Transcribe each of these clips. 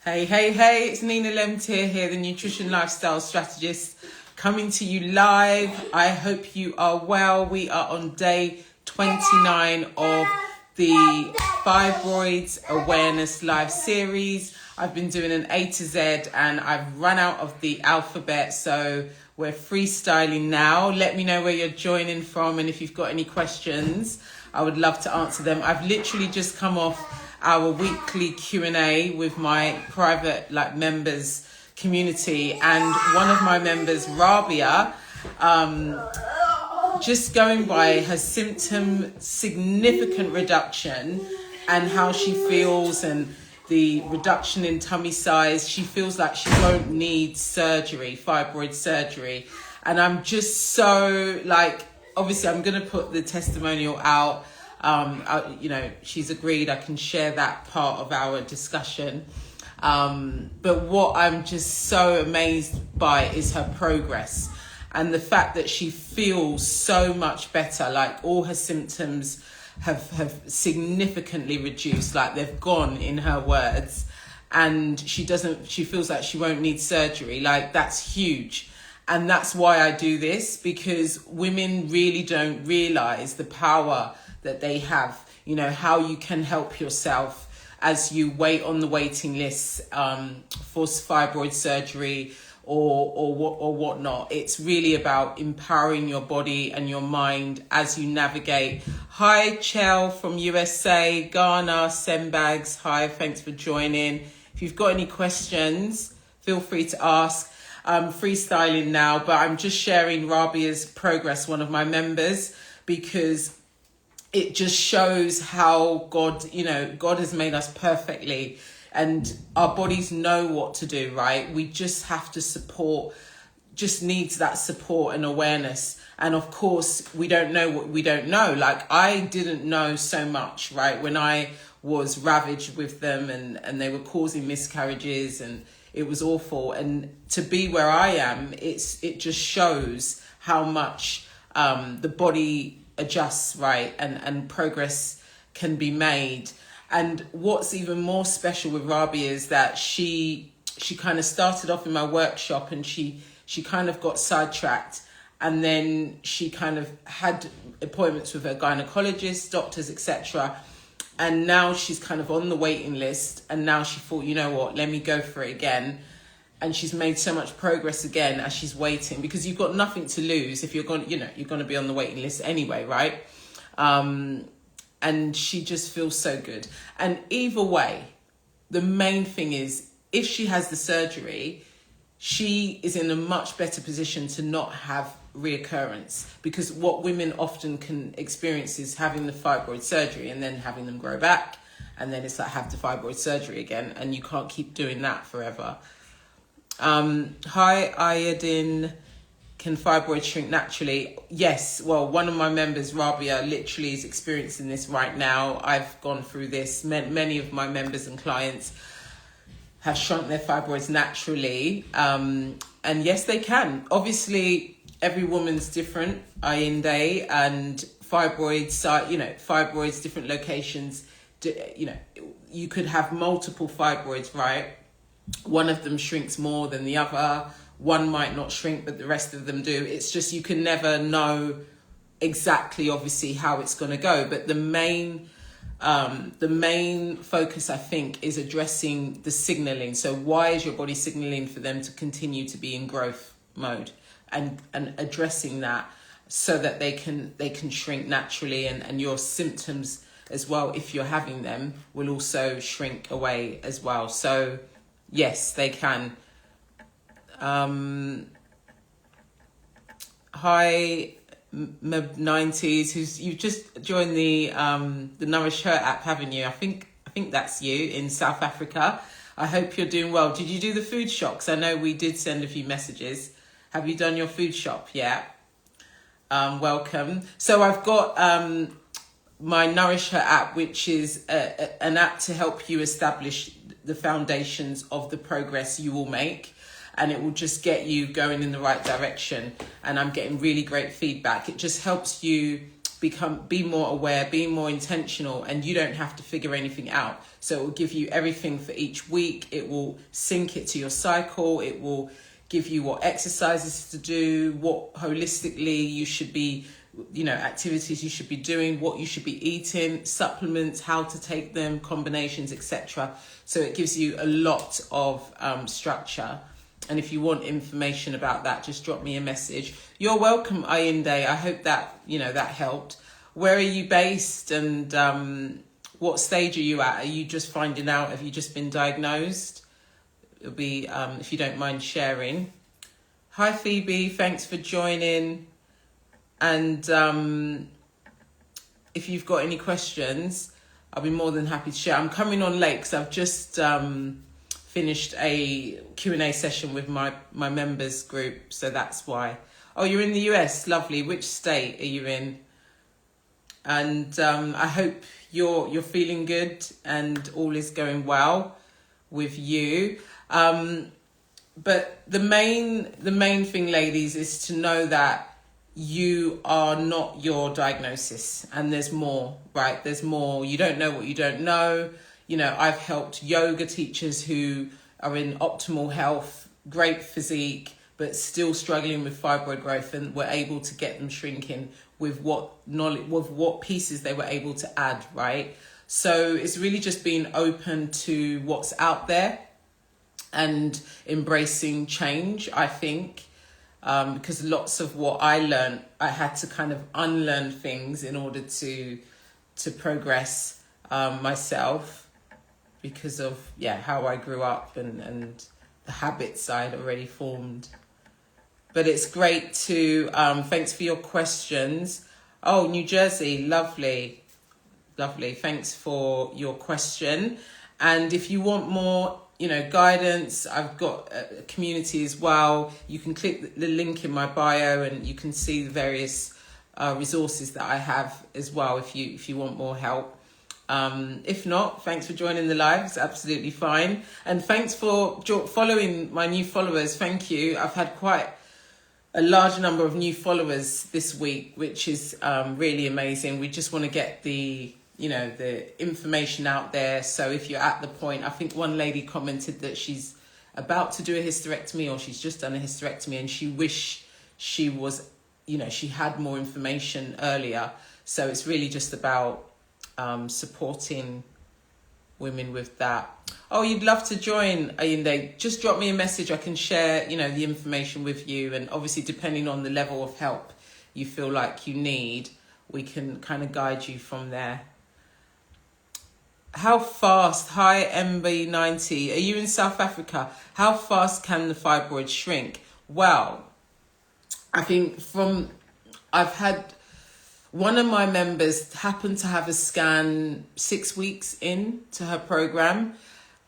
Hey, it's Nina Lemtier here, the Nutrition Lifestyle Strategist, coming to you live. I hope you are well. We are on day 29 of the Fibroids Awareness Live series. I've been doing an A to Z and I've run out of the alphabet, so we're freestyling now. Let me know where you're joining from, and if you've got any questions, I would love to answer them. I've literally just come off our weekly Q&A with my private members community, and one of my members, Rabia, just going by her symptom significant reduction and how she feels and the reduction in tummy size. She feels like she won't need surgery, fibroid surgery. And I'm just so obviously I'm going to put the testimonial out. She's agreed I can share that part of our discussion. But what I'm just so amazed by is her progress and the fact that she feels so much better. Like, all her symptoms have significantly reduced, like they've gone, in her words, and she feels like she won't need surgery. Like, that's huge. And that's why I do this, because women really don't realize the power that they have, how you can help yourself as you wait on the waiting list for fibroid surgery or whatnot. It's really about empowering your body and your mind as you navigate. Hi, Chell from USA, Ghana, Sembags. Hi, thanks for joining. If you've got any questions, feel free to ask. I'm freestyling now, but I'm just sharing Rabia's progress, one of my members, because it just shows how God has made us perfectly, and our bodies know what to do, right? We just have to just needs that support and awareness. And of course, we don't know what we don't know. Like, I didn't know so much, right? When I was ravaged with them and they were causing miscarriages and it was awful. And to be where I am, it just shows how much the body adjusts, right? And progress can be made. And what's even more special with Rabia is that she kind of started off in my workshop, and she kind of got sidetracked, and then she kind of had appointments with her gynecologist, doctors, etc. And now she's kind of on the waiting list, and now she thought, you know what, let me go for it again. And she's made so much progress again as she's waiting, because you've got nothing to lose if you're going to be on the waiting list anyway, right? And she just feels so good. And either way, the main thing is, if she has the surgery, she is in a much better position to not have reoccurrence, because what women often can experience is having the fibroid surgery and then having them grow back, and then it's like have the fibroid surgery again, and you can't keep doing that forever. Hi, Iodine. Can fibroids shrink naturally? Yes. Well, one of my members, Rabia, literally is experiencing this right now. I've gone through this. Many of my members and clients have shrunk their fibroids naturally. And yes, they can. Obviously, every woman's different, Ayinde, and fibroids, different locations. You could have multiple fibroids, right? One of them shrinks more than the other. One might not shrink, but the rest of them do. It's just, you can never know exactly, obviously, how it's going to go. But the main focus, I think, is addressing the signaling. So why is your body signaling for them to continue to be in growth mode, and addressing that so that they can shrink naturally, and your symptoms as well, if you're having them, will also shrink away as well. So yes, they can. Hi, Meb90s, you've just joined the Nourish Her app, haven't you? I think that's you in South Africa. I hope you're doing well. Did you do the food shop? 'Cause I know we did send a few messages. Have you done your food shop yet? Welcome. So I've got my Nourish Her app, which is an app to help you establish the foundations of the progress you will make. And it will just get you going in the right direction. And I'm getting really great feedback. It just helps you be more aware, be more intentional, and you don't have to figure anything out. So it will give you everything for each week. It will sync it to your cycle. It will give you what exercises to do, what holistically you should be, activities you should be doing, what you should be eating, supplements, how to take them, combinations, etc. So it gives you a lot of structure. And if you want information about that, just drop me a message. You're welcome, Ayinde. I hope that, that helped. Where are you based, and what stage are you at? Are you just finding out? Have you just been diagnosed? It'll be, if you don't mind sharing. Hi, Phoebe. Thanks for joining. And if you've got any questions, I'll be more than happy to share. I'm coming on late because I've just finished a Q&A session with my members group, so that's why. Oh, you're in the US, lovely. Which state are you in? And I hope you're feeling good and all is going well with you. But the main thing, ladies, is to know that you are not your diagnosis, and there's more, right? There's more. You don't know what you don't know. I've helped yoga teachers who are in optimal health, great physique, but still struggling with fibroid growth, and were able to get them shrinking with what knowledge, with what pieces they were able to add, right? So it's really just being open to what's out there and embracing change, I think. Because lots of what I learned, I had to kind of unlearn things in order to progress myself, because of how I grew up and the habits I had already formed. But it's great to thanks for your questions. Oh, New Jersey, lovely. Thanks for your question. And if you want more guidance, I've got a community as well. You can click the link in my bio and you can see the various resources that I have as well if you want more help. If not, thanks for joining the live. It's absolutely fine. And thanks for following my new followers. Thank you. I've had quite a large number of new followers this week, which is really amazing. We just want to get the information out there. So if you're at the point, I think one lady commented that she's about to do a hysterectomy, or she's just done a hysterectomy, and she wished she was, she had more information earlier. So it's really just about supporting women with that. Oh, you'd love to join, Ayinde? Just drop me a message. I can share, the information with you. And obviously, depending on the level of help you feel like you need, we can kind of guide you from there. How fast, hi MB90, are you in South Africa? How fast can the fibroid shrink? Well, I think I've had one of my members happen to have a scan 6 weeks into her program.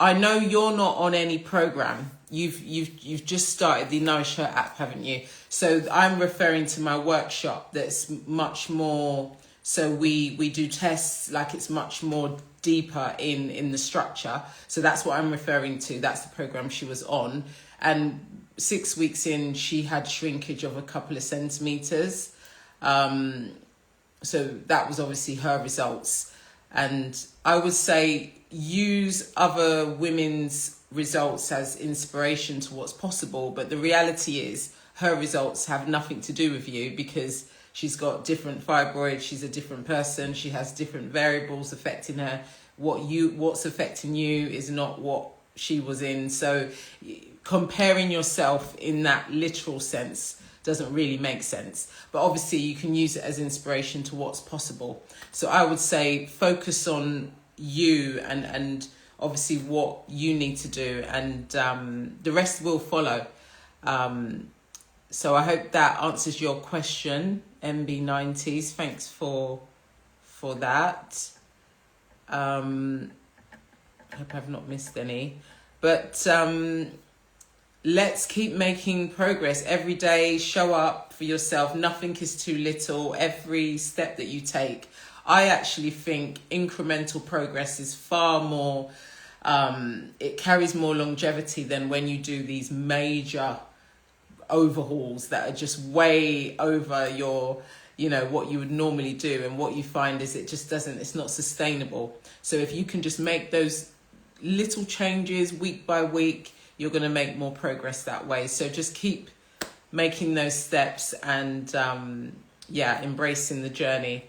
I know you're not on any program. You've just started the Nourish Her app, haven't you? So I'm referring to my workshop that's much more. So we do tests, like it's much more deeper in the structure. So that's what I'm referring to. That's the program she was on. And 6 weeks in, she had shrinkage of a couple of centimeters. So that was obviously her results. And I would say use other women's results as inspiration to what's possible. But the reality is her results have nothing to do with you, because she's got different fibroids. She's a different person. She has different variables affecting her. What's affecting you is not what she was in. So comparing yourself in that literal sense doesn't really make sense. But obviously you can use it as inspiration to what's possible. So I would say focus on you and obviously what you need to do, and the rest will follow. So I hope that answers your question, MB90s. Thanks for that. I hope I've not missed any. But let's keep making progress every day. Show up for yourself. Nothing is too little. Every step that you take. I actually think incremental progress is far more, it carries more longevity than when you do these major overhauls that are just way over your you know, what you would normally do. And what you find is it's not sustainable. So if you can just make those little changes week by week, you're going to make more progress that way. So just keep making those steps and embracing the journey.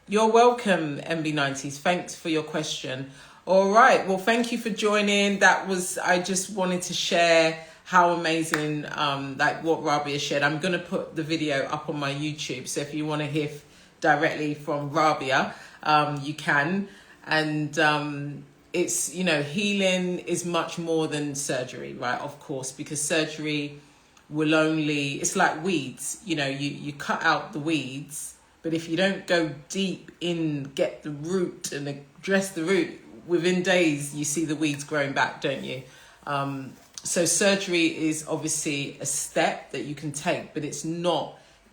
You're welcome, MB90s. Thanks for your question. All right. Well, thank you for joining. I just wanted to share how amazing, like what Rabia shared. I'm going to put the video up on my YouTube. So if you want to hear directly from Rabia, you can. And it's, you know, healing is much more than surgery, right? Of course, because surgery it's like weeds. You know, you cut out the weeds, but if you don't go deep in, get the root and address the root, within days you see the weeds growing back, don't you? So surgery is obviously a step that you can take, but it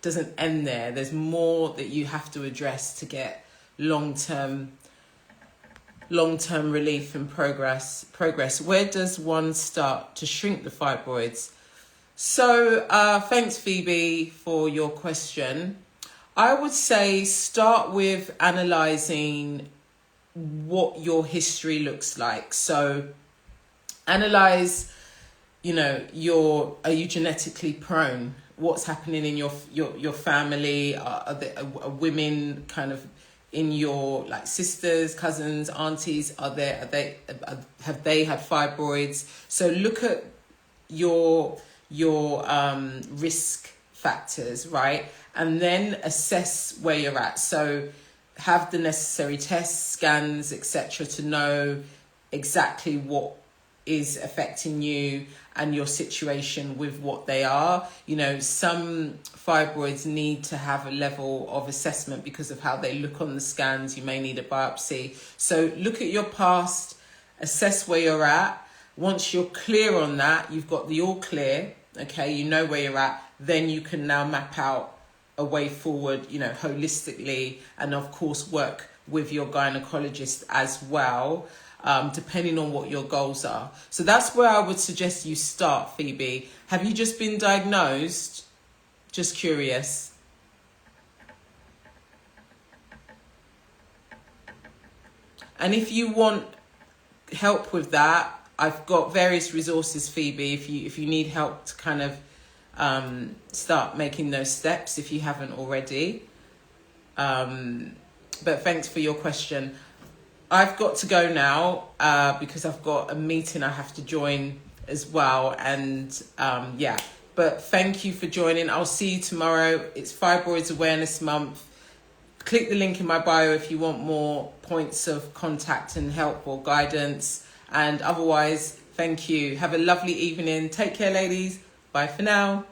doesn't end there. There's more that you have to address to get long-term relief and progress. Where does one start to shrink the fibroids? So thanks, Phoebe, for your question. I would say start with analysing what your history looks like. So analyse, you know, are you genetically prone? What's happening in your family? Are women kind of in your, like, sisters, cousins, aunties? Have they had fibroids? So look at your risk factors, right? And then assess where you're at. So have the necessary tests, scans, etc., to know exactly what is affecting you and your situation with what they are. You know, some fibroids need to have a level of assessment because of how they look on the scans. You may need a biopsy. So look at your past, assess where you're at. Once you're clear on that, you've got the all clear, okay, you know where you're at, then you can now map out a way forward, you know, holistically, and of course work with your gynecologist as well, depending on what your goals are. So that's where I would suggest you start, Phoebe. Have you just been diagnosed? Just curious. And if you want help with that, I've got various resources, Phoebe, if you need help to kind of start making those steps if you haven't already. But thanks for your question. I've got to go now because I've got a meeting I have to join as well. And but thank you for joining. I'll see you tomorrow. It's Fibroids Awareness Month. Click the link in my bio if you want more points of contact and help or guidance. And otherwise, thank you. Have a lovely evening. Take care, ladies. Bye for now.